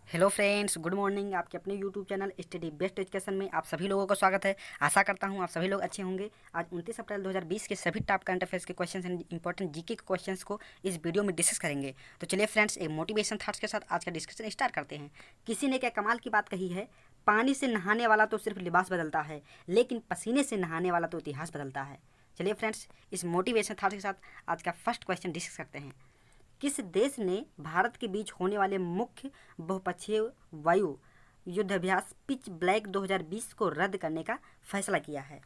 Hello friends, good morning. आपके अपने YouTube channel study best education में आप सभी लोगों का स्वागत है। आशा करता हूं आप सभी लोग अच्छे होंगे। आज 29 अप्रैल 2020 के सभी टॉप करंट अफेयर्स के क्वेश्चंस एंड इंपॉर्टेंट जीके के क्वेश्चंस को इस वीडियो में डिस्कस करेंगे। तो चलिए फ्रेंड्स, एक मोटिवेशन थॉट्स के साथ आज का डिस्कशन स्टार्ट करते हैं। किसी ने क्या कमाल की बात कही है, पानी से नहाने वाला तो सिर्फ लिबास बदलता है, लेकिन पसीने से नहाने वाला तो इतिहास बदलता है। चलिए फ्रेंड्स, इस मोटिवेशन थॉट्स के साथ आज का फर्स्ट क्वेश्चन डिस्कस करते हैं। किस देश ने भारत के बीच होने वाले मुख्य बहुपक्षीय वायु युद्धाभ्यास पिच ब्लैक 2020 को रद्द करने का फैसला किया है?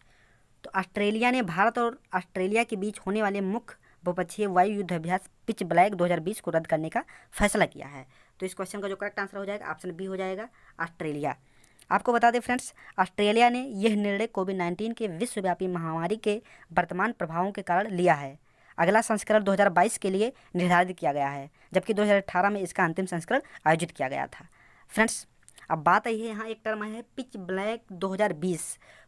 तो ऑस्ट्रेलिया ने भारत और ऑस्ट्रेलिया के बीच होने वाले मुख्य बहुपक्षीय वायु युद्धाभ्यास पिच ब्लैक 2020 को रद्द करने का फैसला किया है। तो इस क्वेश्चन का जो करेक्ट आंसर हो जाएगा ऑप्शन बी हो जाएगा, ऑस्ट्रेलिया। आपको बता दें फ्रेंड्स, ऑस्ट्रेलिया ने यह निर्णय कोविड-19 के विश्वव्यापी महामारी के वर्तमान प्रभावों के कारण लिया है। अगला संस्करण 2022 के लिए निर्धारित किया गया है, जबकि 2018 में इसका अंतिम संस्करण आयोजित किया गया था। फ्रेंड्स, अब बात आई है, यहाँ एक टर्म है पिच ब्लैक 2020,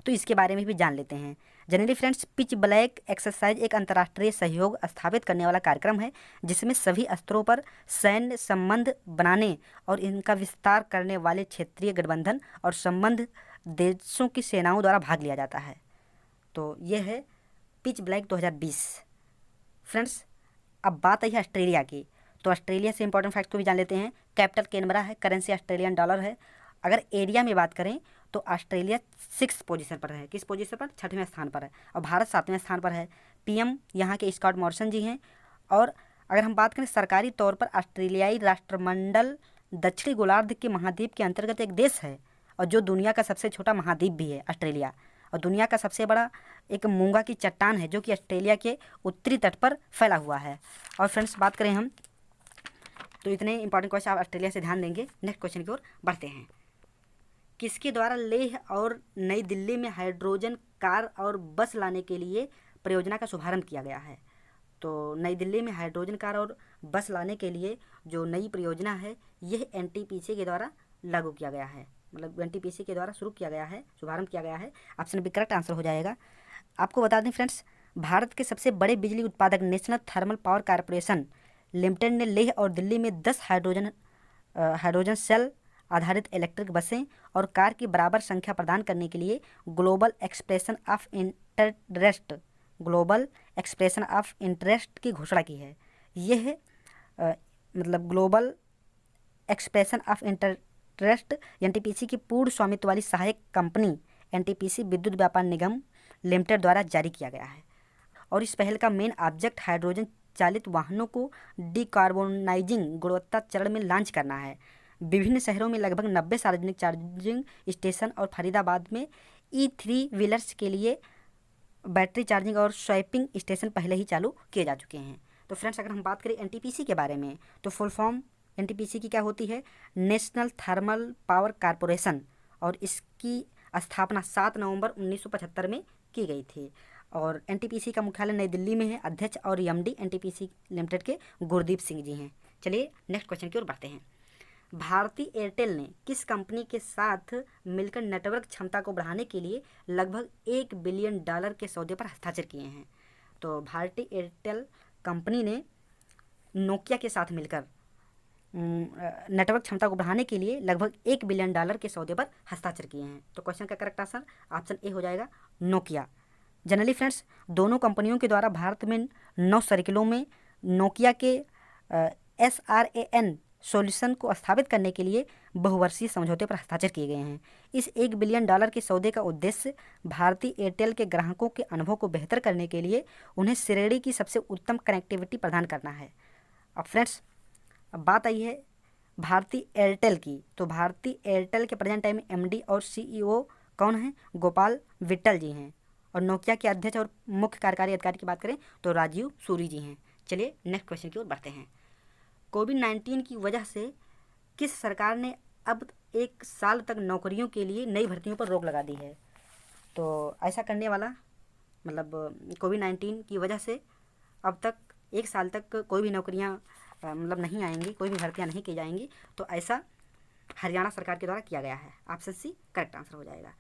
तो इसके बारे में भी जान लेते हैं। Generally friends, pitch black exercise एक अंतर्राष्ट्रीय सहयोग स्थापित करने वाला कार्यक्रम है, जिसमें सभी स्तरों पर सैन्य संबंध बनाने और इनका विस्तार करने वाले क्षेत्रीय गठबंधन और संबंध देशों की सेनाओं द्वारा भाग लिया जाता है। तो यह है पिच ब्लैक 2020। फ्रेंड्स, अब बात आई है ऑस्ट्रेलिया की, तो ऑस्ट्रेलिया से इंपॉर्टेंट फैक्ट को भी जान लेते हैं। कैपिटल कैनबरा है, करेंसी ऑस्ट्रेलियन डॉलर है। अगर एरिया में बात करें तो ऑस्ट्रेलिया 6 पोजीशन पर है। किस पोजीशन पर? 6वें स्थान पर है। और भारत 7वें स्थान पर है। पीएम यहाँ के स्कॉट मॉरिसन जी हैं। और अगर हम बात करें सरकारी तौर पर, ऑस्ट्रेलियाई राष्ट्रमंडल दक्षिणी गोलार्ध के महाद्वीप के अंतर्गत एक देश है, और जो दुनिया का सबसे छोटा महाद्वीप भी है ऑस्ट्रेलिया। और दुनिया का सबसे बड़ा एक मूंगा की चट्टान है, जो कि ऑस्ट्रेलिया के उत्तरी तट पर फैला हुआ है। और फ्रेंड्स, बात करें हम, तो इतने इंपॉर्टेंट क्वेश्चन आप ऑस्ट्रेलिया से ध्यान देंगे। नेक्स्ट क्वेश्चन की ओर बढ़ते हैं। किसके द्वारा लेह और नई दिल्ली में हाइड्रोजन कार और बस लाने के लिए परियोजना का शुभारंभ किया गया है? तो नई दिल्ली में हाइड्रोजन कार और बस लाने के लिए जो नई परियोजना है, यह एनटीपीसी के द्वारा लागू किया गया है, मतलब एनटीपीसी के द्वारा शुरू किया गया है, शुभारंभ किया गया है। ऑप्शन बी करेक्ट आंसर हो जाएगा। आपको बता दें फ्रेंड्स, भारत के सबसे बड़े बिजली उत्पादक national thermal power corporation limited ने लेह और दिल्ली में 10 हाइड्रोजन सेल आधारित इलेक्ट्रिक बसें और कार की बराबर संख्या प्रदान करने के लिए ग्लोबल एक्सप्रेशन ऑफ इंटरेस्ट की घोषणा की है। यह मतलब global expression of interest NTPC की पूर्ण स्वामित्व वाली सहायक कंपनी एनटीपीसी विद्युत व्यापार निगम लिमिटेड द्वारा जारी किया गया है। और इस पहल का मेन ऑब्जेक्ट हाइड्रोजन चालित वाहनों को डिकार्बोनाइजिंग गुणवत्ता चरण में लॉन्च करना है। विभिन्न शहरों में लगभग 90 सार्वजनिक चार्जिंग स्टेशन और फरीदाबाद में ई3 व्हीलर्स के लिए बैटरी चार्जिंग और स्वैपिंग स्टेशन पहले ही चालू किए जा चुके हैं। तो फ्रेंड्स, अगर हम बात करें एनटीपीसी के बारे में, तो फुल फॉर्म एनटीपीसी की क्या होती है? National thermal power corporation. और इसकी स्थापना 7 नवंबर 1975 में की गई थी। और एनटीपीसी का मुख्यालय नई दिल्ली में है। अध्यक्ष और एमडी एनटीपीसी लिमिटेड के गुरदीप सिंह जी हैं। चलिए नेक्स्ट क्वेश्चन की ओर बढ़ते हैं। भारती एयरटेल ने किस कंपनी के साथ मिलकर नेटवर्क क्षमता को बढ़ाने के लिए लगभग $1 बिलियन के सौदे पर हस्ताक्षर किए हैं? तो भारती एयरटेल कंपनी ने नोकिया के साथ मिलकर नेटवर्क क्षमता को बढ़ाने के लिए लगभग $1 बिलियन के सौदे पर हस्ताक्षर किए हैं। तो क्वेश्चन का करेक्ट आंसर ऑप्शन ए हो जाएगा, नोकिया। जनरली फ्रेंड्स, दोनों कंपनियों के द्वारा भारत में 9 सर्किलों में नोकिया के SRAN सॉल्यूशन को स्थापित करने के लिए बहुवर्षीय समझौते पर हस्ताक्षर किए गए हैं। इस $1 बिलियन के सौदे का उद्देश्य भारती एयरटेल के ग्राहकों के अनुभव को बेहतर करने के लिए उन्हें श्रेणी की सबसे उत्तम कनेक्टिविटी प्रदान करना है। अब फ्रेंड्स, अब बात आई है भारती एयरटेल की, तो भारती एयरटेल के प्रेजेंट टाइम में एमडी और सीईओ कौन हैं? गोपाल विट्टल जी हैं। और नोकिया के अध्यक्ष और मुख्य कार्यकारी अधिकारी की बात करें तो राजीव सूरी जी हैं। चलिए नेक्स्ट क्वेश्चन की ओर बढ़ते हैं। कोविड-19 की वजह से किस सरकार ने अब 1 साल तक नौकरियों के लिए नई भर्तियों पर रोक लगा दी है? तो ऐसा करने वाला, मतलब कोविड-19 की वजह से अब तक 1 साल तक कोई भी नौकरियां मतलब नहीं आएंगी, कोई भी भर्तियां नहीं की जाएंगी। तो ऐसा हरियाणा सरकार के द्वारा किया गया है। ऑप्शन सी करेक्ट आंसर हो जाएगा।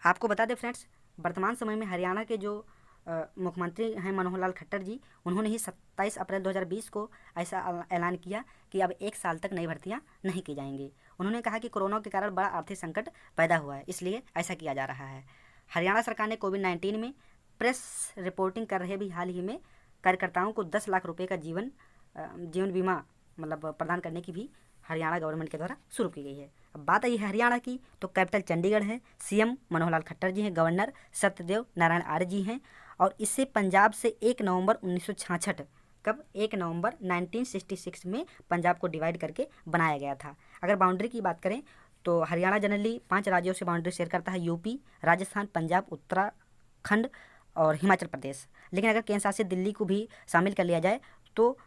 आपको बता दें फ्रेंड्स, वर्तमान समय में हरियाणा के जो मुख्यमंत्री हैं मनोहर लाल खट्टर जी, उन्होंने ही 27 अप्रैल 2020 को ऐसा ऐलान किया कि अब 1 साल तक नई भर्तियां नहीं की जाएंगी। उन्होंने कहा कि कोरोना के कारण बड़ा आर्थिक संकट पैदा हुआ है, इसलिए ऐसा किया जा रहा है। हरियाणा सरकार ने कोविड-19 में प्रेस रिपोर्टिंग कर रहे भी हाल ही में कार्यकर्ताओं को 10 लाख रुपये का जीवन बीमा मतलब प्रदान करने की भी हरियाणा गवर्नमेंट के द्वारा शुरू की गई है। अब बात आई है हरियाणा की, तो कैपिटल चंडीगढ़ है, सीएम मनोहर लाल खट्टर जी हैं, गवर्नर सत्यदेव नारायण आर्य जी हैं, और इससे पंजाब से 1 नवंबर 1966 कब 1 नवंबर 1966 में पंजाब को डिवाइड करके बनाया गया था। अगर बाउंड्री की बात करें तो हरियाणा जनरली 5 राज्यों से बाउंड्री शेयर करता है, यूपी, राजस्थान, पंजाब, उत्तराखंड और हिमाचल प्रदेश। लेकिन अगर केंद्र शासित दिल्ली को भी शामिल कर लिया जाए तो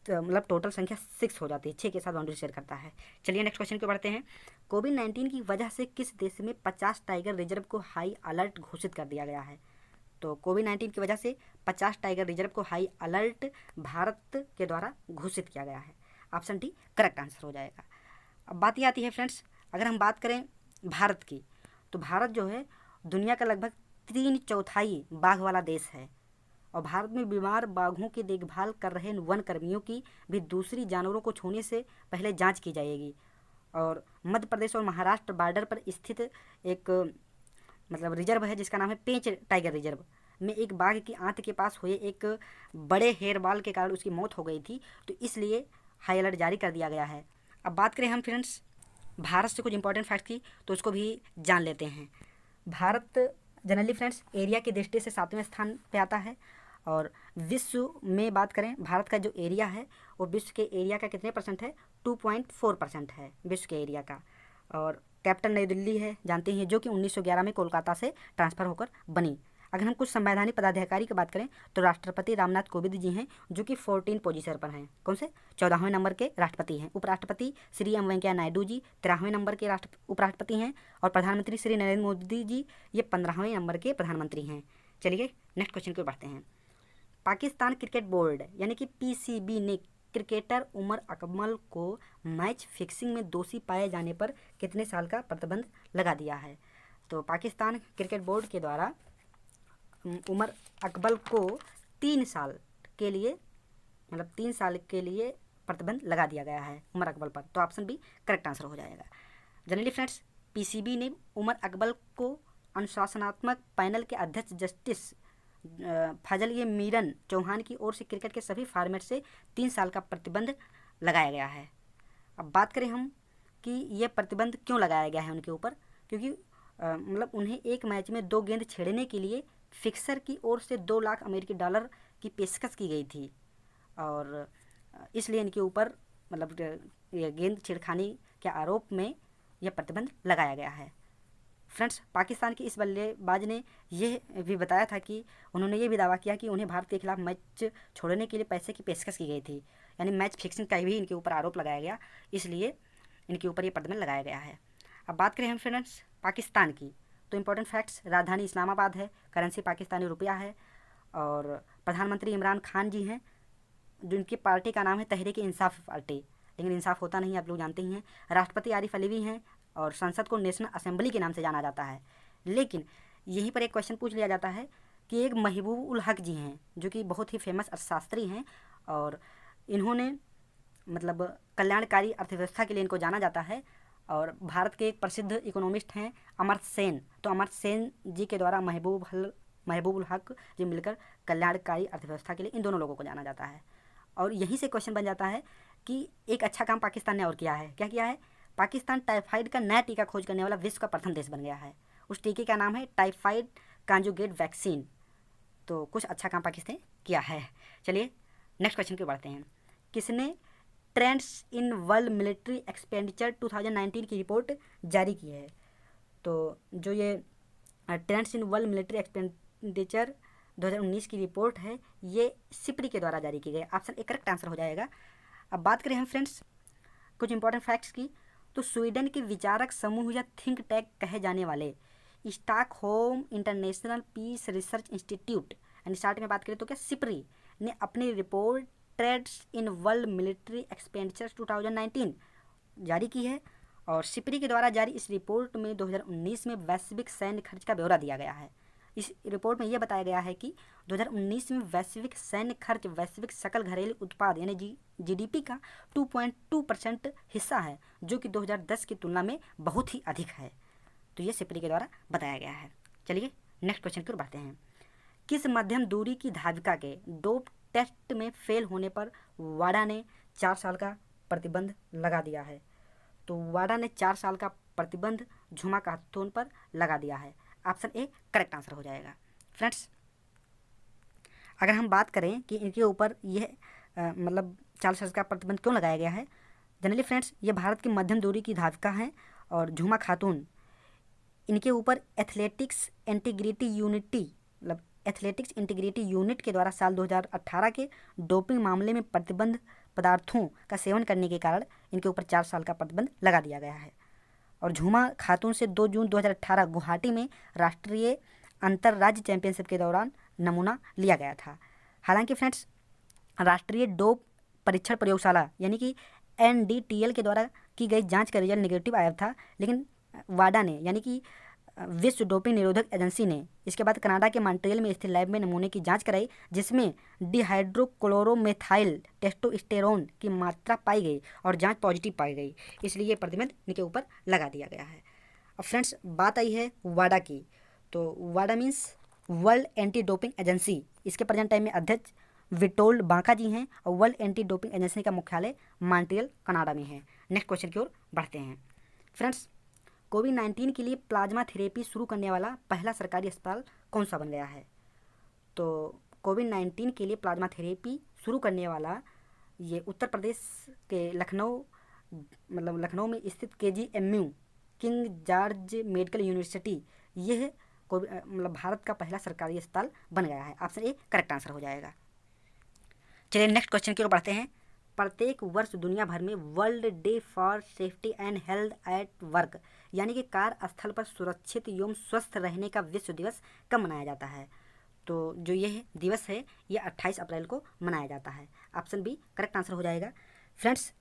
मतलब टोटल संख्या 6 हो जाती है, 6 के साथ बाउंड्री शेयर करता है। चलिए नेक्स्ट क्वेश्चन पे बढ़ते हैं। कोविड-19 की वजह से किस देश में 50 टाइगर रिजर्व को हाई अलर्ट घोषित कर दिया गया है? तो कोविड-19 की वजह से 50 टाइगर रिजर्व को हाई अलर्ट भारत के द्वारा घोषित किया गया है। ऑप्शन डी करेक्ट आंसर हो जाएगा। अब बात ये आती है फ्रेंड्स, अगर हम बात करें भारत की, तो भारत जो है दुनिया का लगभग 3/4 बाघ वाला देश है, और भारत में बीमार बाघों की देखभाल कर रहे वन कर्मियों की भी दूसरी जानवरों को छूने से पहले जांच की जाएगी। और मध्य प्रदेश और महाराष्ट्र बॉर्डर पर स्थित एक मतलब रिजर्व है जिसका नाम है पेंच टाइगर रिजर्व में एक बाघ की आंत के पास हुए एक बड़े हेयरबॉल के कारण उसकी मौत हो गई थी, तो इसलिए हाई अलर्ट जारी कर दिया गया है। अब बात करें हम फ्रेंड्स भारत से कुछ इंपॉर्टेंट फैक्ट की, तो उसको भी जान लेते हैं। भारत जनरली फ्रेंड्स एरिया की दृष्टि से 7वें स्थान पे आता है, और विश्व में बात करें भारत का जो एरिया है वो विश्व के एरिया का कितने परसेंट है? 2.4% है विश्व के एरिया का। और कैपिटल नई दिल्ली है, जानते हैं, जो कि 1911 में कोलकाता से ट्रांसफ़र होकर बनी। अगर हम कुछ संवैधानिक पदाधिकारी की बात करें तो राष्ट्रपति रामनाथ कोविंद जी हैं, जो कि 14 पोजीशन पर हैं। कौन से? 14वें नंबर के राष्ट्रपति हैं। उपराष्ट्रपति श्री एम वेंकैया नायडू जी 13वें नंबर के उपराष्ट्रपति हैं, और प्रधानमंत्री श्री नरेंद्र मोदी जी ये 15वें नंबर के प्रधानमंत्री हैं। चलिए नेक्स्ट क्वेश्चन को बढ़ते हैं। पाकिस्तान क्रिकेट बोर्ड यानी कि पीसीबी ने क्रिकेटर उमर अकमल को मैच फिक्सिंग में दोषी पाए जाने पर कितने साल का प्रतिबंध लगा दिया है? तो पाकिस्तान क्रिकेट बोर्ड के द्वारा उमर अकमल को 3 साल के लिए मतलब 3 साल के लिए प्रतिबंध लगा दिया गया है उमर अकमल पर। तो ऑप्शन बी करेक्ट आंसर हो जाएगा। जनरली फ्रेंड्स पीसीबी ने उमर अकमल को अनुशासनात्मक पैनल के अध्यक्ष जस्टिस फजल ये मीरन चौहान की ओर से क्रिकेट के सभी फॉर्मेट से 3 साल का प्रतिबंध लगाया गया है। अब बात करें हम कि यह प्रतिबंध क्यों लगाया गया है उनके ऊपर, क्योंकि मतलब उन्हें एक मैच में 2 गेंद छेड़ने के लिए फिक्सर की ओर से 2 लाख अमेरिकी डॉलर की पेशकश की गई थी, और इसलिए इनके ऊपर मतलब ये गेंद छेड़खानी के आरोप में यह प्रतिबंध लगाया गया है। फ्रेंड्स पाकिस्तान की इस बल्लेबाज ने यह भी बताया था कि उन्होंने ये भी दावा किया कि उन्हें भारत के खिलाफ मैच छोड़ने के लिए पैसे की पेशकश की गई थी, यानी मैच फिक्सिंग का भी इनके ऊपर आरोप लगाया गया, इसलिए इनके ऊपर ये प्रतिबंध लगाया गया है। अब बात करें हम फ्रेंड्स पाकिस्तान की, तो इंपॉर्टेंट फैक्ट्स, राजधानी इस्लामाबाद है, करेंसी पाकिस्तानी रुपया है, और प्रधानमंत्री इमरान खान जी हैं, जिनकी पार्टी का नाम है तहरीक इंसाफ पार्टी, लेकिन इंसाफ होता नहीं, आप लोग जानते ही हैं। राष्ट्रपति आरिफ अलवी हैं, और संसद को नेशनल असेंबली के नाम से जाना जाता है। लेकिन यहीं पर एक क्वेश्चन पूछ लिया जाता है कि एक महबूब उल हक जी हैं, जो कि बहुत ही फेमस अर्थशास्त्री हैं, और इन्होंने मतलब कल्याणकारी अर्थव्यवस्था के लिए इनको जाना जाता है, और भारत के एक प्रसिद्ध इकोनॉमिस्ट हैं अमर्त्य सेन, तो अमर्त्य सेन जी के द्वारा महबूब उल हक जी मिलकर कल्याणकारी अर्थव्यवस्था के लिए इन दोनों लोगों को जाना जाता है। और यहीं से क्वेश्चन बन जाता है कि एक अच्छा काम पाकिस्तान ने और किया है। क्या किया है? पाकिस्तान टाइफाइड का नया टीका खोज करने वाला विश्व का प्रथम देश बन गया है। उस टीके का नाम है टाइफाइड कॉन्जुगेट वैक्सीन। तो कुछ अच्छा काम पाकिस्तान किया है। चलिए नेक्स्ट क्वेश्चन की बढ़ते हैं। किसने trends in world military expenditure 2019 की रिपोर्ट जारी की है? तो जो ये trends in world military expenditure 2019 की रिपोर्ट है, ये सिप्री के द्वारा जारी की गई। ऑप्शन ए करेक्ट आंसर हो जाएगा। अब बात करें हम फ्रेंड्स कुछ इंपॉर्टेंट फैक्ट्स की, तो स्वीडन के विचारक समूह या थिंक टैंक कहे जाने वाले Stockholm International Peace Research Institute यानी शॉर्ट में बात करें तो क्या सिप्री ने अपनी report trends in world military expenditure 2019 जारी की है, और सिप्री के द्वारा जारी इस रिपोर्ट में 2019 में वैश्विक सैन्य खर्च का ब्यौरा दिया गया है। इस रिपोर्ट में यह बताया गया है कि 2019 में वैश्विक सैन्य खर्च वैश्विक सकल घरेलू उत्पाद यानी जीडीपी का 2.2% हिस्सा है, जो कि 2010 की तुलना में बहुत ही अधिक है। तो ये सिपरी के द्वारा बताया गया है। चलिए नेक्स्ट क्वेश्चन की ओर बढ़ते हैं। किस मध्यम दूरी की धाविका के डोप टेस्ट में फेल होने पर वाडा ने 4 साल का प्रतिबंध लगा दिया है? तो वाडा ने 4 साल का प्रतिबंध झुमा खातून पर लगा दिया है। ऑप्शन ए करेक्ट आंसर हो जाएगा। फ्रेंड्स, अगर हम बात करें कि इनके ऊपर यह मतलब 4 साल का प्रतिबंध क्यों लगाया गया है, जनरली फ्रेंड्स ये भारत की मध्यम दूरी की धाविका हैं और झुमा खातून, इनके ऊपर एथलेटिक्स इंटीग्रिटी यूनिट के द्वारा साल 2018 के डोपिंग मामले में प्रतिबंध पदार्थों का सेवन करने के कारण इनके ऊपर 4 साल का प्रतिबंध लगा दिया गया है। और झुमा खातून से 2 जून 2018 गुवाहाटी में राष्ट्रीय अंतर्राज्य चैंपियनशिप के दौरान नमूना लिया गया था। हालांकि फ्रेंड्स, राष्ट्रीय डोप परीक्षण प्रयोगशाला यानी कि NDTL के द्वारा की गई जांच का रिजल्ट निगेटिव आया था, लेकिन वाडा ने यानी कि विश्व डोपिंग निरोधक एजेंसी ने इसके बाद कनाडा के मॉन्ट्रियल में स्थित लैब में नमूने की जांच कराई, जिसमें डिहाइड्रोक्लोरोमेथाइल टेस्टोस्टेरोन की मात्रा पाई गई और जांच पॉजिटिव पाई गई, इसलिए ये प्रतिबंध इनके ऊपर लगा दिया गया है। अब फ्रेंड्स, बात आई है वाडा की। तो वाडा means World Anti Doping Agency, इसके प्रेजेंट टाइम में अध्यक्ष विटोल्ड बांका जी हैं और वर्ल्ड एंटी डोपिंग एजेंसी का मुख्यालय मॉन्ट्रियल कनाडा में है। नेक्स्ट क्वेश्चन की ओर बढ़ते हैं। फ्रेंड्स, कोविड-19 के लिए प्लाज्मा थेरेपी शुरू करने वाला पहला सरकारी अस्पताल कौन सा बन गया है? तो कोविड-19 के लिए प्लाज्मा थेरेपी शुरू करने वाला ये उत्तर प्रदेश के लखनऊ में स्थित KGMU king George medical university, यह भारत का पहला सरकारी अस्पताल बन गया है। ऑप्शन ए करेक्ट आंसर हो जाएगा। चलिए नेक्स्ट क्वेश्चन की ओर बढ़ते हैं। प्रत्येक वर्ष दुनिया भर में world day for safety and health at work यानी कि कार्यस्थल पर सुरक्षित एवं स्वस्थ रहने का विश्व दिवस कब मनाया जाता है? तो जो यह दिवस है ये 28 अप्रैल को मनाया जाता है। ऑप्शन बी करेक्ट आंसर हो जाएगा। फ्रेंड्स,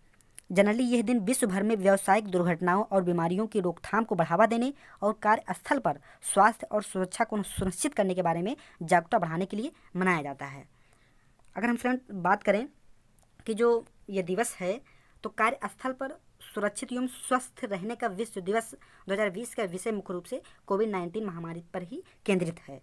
जनरली यह दिन विश्व भर में व्यावसायिक दुर्घटनाओं और बीमारियों की रोकथाम को बढ़ावा देने और कार्यस्थल पर स्वास्थ्य और सुरक्षा को सुनिश्चित करने के बारे में जागरूकता बढ़ाने के लिए मनाया जाता है। अगर हम फ्रेंड बात करें कि जो ये दिवस है, तो कार्यस्थल पर सुरक्षित एवं स्वस्थ रहने का विश्व दिवस 2020 का विषय मुख्य रूप से कोविड-19 महामारी पर ही केंद्रित है।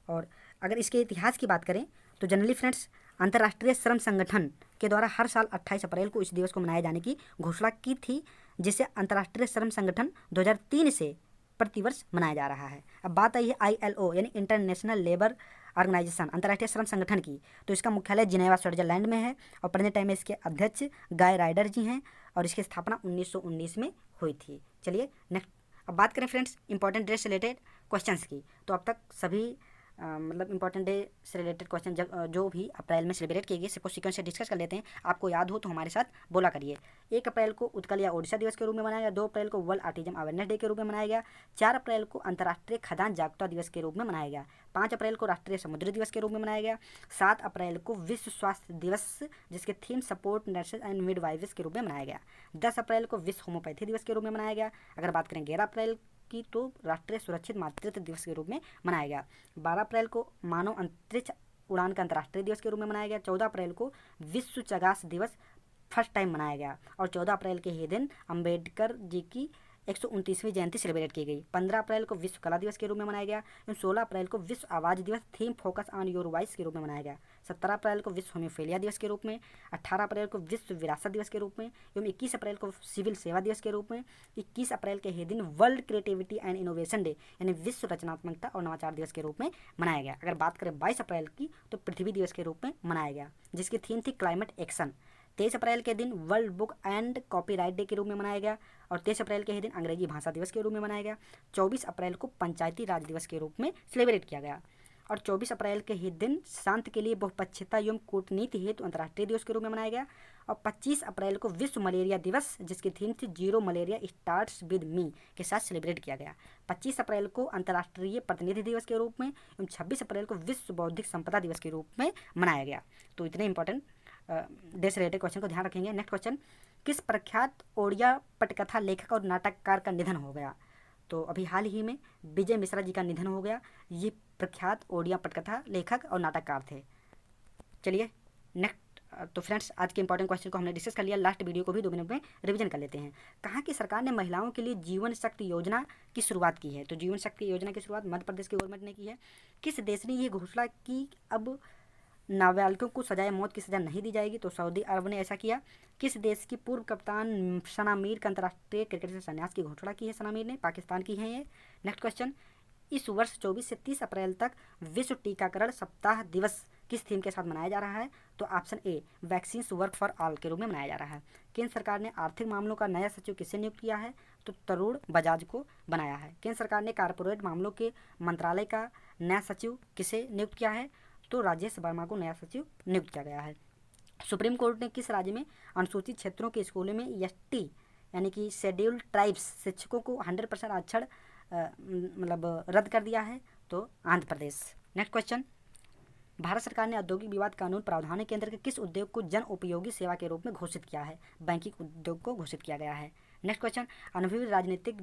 और अगर इसके इतिहास की बात करें तो जनरली फ्रेंड्स, अंतर्राष्ट्रीय श्रम संगठन के द्वारा हर साल 28 अप्रैल को इस दिवस को मनाए जाने की घोषणा की थी, जिसे अंतर्राष्ट्रीय श्रम संगठन 2003 से प्रतिवर्ष मनाया जा रहा है। अब बात आई है ILO यानी इंटरनेशनल लेबर ऑर्गेनाइजेशन, अंतर्राष्ट्रीय श्रम संगठन की। तो इसका मुख्यालय जिनेवा स्विट्जरलैंड में है और प्रेजेंट टाइम में इसके अध्यक्ष गाय राइडर जी हैं और इसकी स्थापना 1919 में हुई थी। चलिए नेक्स्ट, अब बात करें फ्रेंड्स इंपॉर्टेंट डे से रिलेटेड क्वेश्चंस की। तो अब तक सभी इंपॉर्टेंट डे से रिलेटेड क्वेश्चन जो भी अप्रैल में सेलिब्रेट किए गए सबको सीक्वेंस से डिस्कस कर लेते हैं। आपको याद हो तो हमारे साथ बोला करिए। 1 अप्रैल को उत्कल या ओडिशा दिवस के रूप में मनाया गया। 2 अप्रैल को वर्ल्ड ऑटिज्म अवेयरनेस डे के रूप में मनाया गया। 4 अप्रैल को अंतर्राष्ट्रीय खदान जागरूकता दिवस के रूप में मनाया गया। 5 अप्रैल को राष्ट्रीय समुद्री दिवस के रूप में मनाया गया। 7 अप्रैल को विश्व स्वास्थ्य दिवस जिसके theme support nurses and midwives के रूप में मनाया गया। 10 अप्रैल को विश्व होम्योपैथी दिवस के रूप में मनाया गया। अगर बात करें 11 अप्रैल की तो राष्ट्रीय सुरक्षित मातृत्व दिवस के रूप में मनाया गया। 12 अप्रैल को मानव अंतरिक्ष उड़ान का अंतर्राष्ट्रीय दिवस के रूप में मनाया गया। 14 अप्रैल को विश्व चगास दिवस फर्स्ट टाइम मनाया गया और 14 अप्रैल के ही दिन अंबेडकर जी की 129वीं जयंती सेलिब्रेट की गई। 15 अप्रैल को विश्व कला दिवस के रूप में मनाया गया। 16 अप्रैल को विश्व आवाज़ दिवस theme focus on your voice के रूप में मनाया गया। 17 अप्रैल को विश्व होम्योफिलिया दिवस के रूप में। 18 अप्रैल को विश्व विरासत दिवस के रूप में एवं 21 अप्रैल को सिविल सेवा दिवस के रूप में। 21 अप्रैल के ही दिन world creativity and innovation day यानी विश्व रचनात्मकता और नवाचार दिवस के रूप में मनाया गया। अगर बात करें 22 अप्रैल की तो पृथ्वी दिवस के रूप में मनाया गया, जिसकी थीम थी क्लाइमेट एक्शन। 23 अप्रैल के दिन world book and copyright day के रूप में मनाया गया और 23 अप्रैल के ही दिन अंग्रेजी भाषा दिवस के रूप में मनाया गया। 24 अप्रैल को पंचायती राज दिवस के रूप में सेलिब्रेट किया गया और 24 अप्रैल के ही दिन शांति के लिए बहुपक्षीयता एवं कूटनीति हेतु अंतर्राष्ट्रीय दिवस के रूप में मनाया गया और 25 अप्रैल को विश्व मलेरिया दिवस जिसकी थीम थी zero malaria starts with me के साथ सेलिब्रेट किया गया। 25 अप्रैल को अंतर्राष्ट्रीय प्रतिनिधि दिवस के रूप में एवं 26 अप्रैल को विश्व बौद्धिक संपदा दिवस के रूप में मनाया गया। तो इतने इंपॉर्टेंट डे से रिलेटेड क्वेश्चन को ध्यान रखेंगे। नेक्स्ट क्वेश्चन, किस प्रख्यात ओडिया पटकथा लेखक और नाटककार का निधन हो गया? तो अभी हाल ही में विजय मिश्रा जी का निधन हो गया। ये प्रख्यात ओडिया पटकथा लेखक और नाटककार थे। चलिए नेक्स्ट। तो फ्रेंड्स, आज के इंपॉर्टेंट क्वेश्चन को हमने डिस्कस कर लिया। लास्ट वीडियो को भी 2 मिनट में रिवीजन कर लेते हैं। कहाँ की सरकार ने महिलाओं के लिए जीवन शक्ति योजना की शुरुआत की है? तो जीवन शक्ति योजना की शुरुआत मध्य प्रदेश की गवर्नमेंट ने की है। किस देश ने यह घोषणा की अब नाबालिगों को सजाए मौत की सज़ा नहीं दी जाएगी? तो सऊदी अरब ने ऐसा किया। किस देश की पूर्व कप्तान सना मीर का अंतर्राष्ट्रीय क्रिकेट से संन्यास की घोषणा की है? सना मीर ने पाकिस्तान की है ये। नेक्स्ट क्वेश्चन, इस वर्ष 24 से 30 अप्रैल तक विश्व टीकाकरण सप्ताह दिवस किस थीम के साथ मनाया जा रहा है? तो option A, vaccines work for all के रूप में मनाया जा रहा है। केंद्र सरकार ने आर्थिक मामलों का नया सचिव किसे नियुक्त किया है? तो तरुण बजाज को बनाया है। केंद्र सरकार ने कारपोरेट मामलों के मंत्रालय का नया सचिव किसे नियुक्त किया है? तो राजेश वर्मा को नया सचिव नियुक्त किया गया है। सुप्रीम कोर्ट ने किस राज्य में अनुसूचित क्षेत्रों के स्कूलों में एसटी यानी कि शेड्यूल्ड ट्राइब्स शिक्षकों को 100% आरक्षण रद्द कर दिया है? तो आंध्र प्रदेश। नेक्स्ट क्वेश्चन, भारत सरकार ने औद्योगिक विवाद कानून प्रावधानों के अंतर्गत किस उद्योग को जन उपयोगी सेवा के रूप में घोषित किया है? बैंकिंग उद्योग को घोषित किया गया है। नेक्स्ट क्वेश्चन, अनुभवी राजनीतिक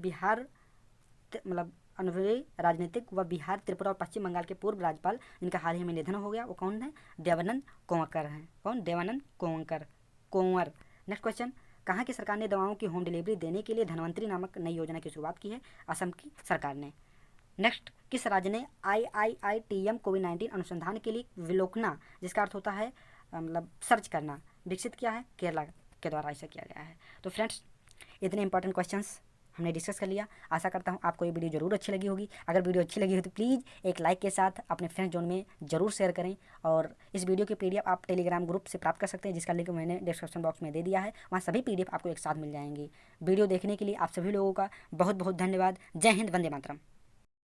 व बिहार, त्रिपुरा और पश्चिम बंगाल के पूर्व राज्यपाल जिनका हाल ही में निधन हो गया वो कौन है? देवानंद कोंवर हैं। कौन? देवानंद कोंवर। नेक्स्ट क्वेश्चन, कहाँ की सरकार ने दवाओं की होम डिलीवरी देने के लिए धनवंतरी नामक नई योजना की शुरुआत की है? असम की सरकार ने। नेक्स्ट, किस राज्य ने IIITM कोविड-19 अनुसंधान के लिए विलोकना, जिसका अर्थ होता है सर्च करना, विकसित किया है? केरला के द्वारा ऐसा किया गया है। तो फ्रेंड्स, इतने इंपॉर्टेंट क्वेश्चंस हमने डिस्कस कर लिया। आशा करता हूँ आपको ये वीडियो ज़रूर अच्छी लगी होगी। अगर वीडियो अच्छी लगी हो तो प्लीज़ एक लाइक के साथ अपने फ्रेंड जोन में ज़रूर शेयर करें। और इस वीडियो की PDF आप टेलीग्राम ग्रुप से प्राप्त कर सकते हैं, जिसका लिंक मैंने डिस्क्रिप्शन बॉक्स में दे दिया है। वहाँ सभी PDF आपको एक साथ मिल जाएंगी। वीडियो देखने के लिए आप सभी लोगों का बहुत बहुत धन्यवाद। जय हिंद, वंदे मातरम।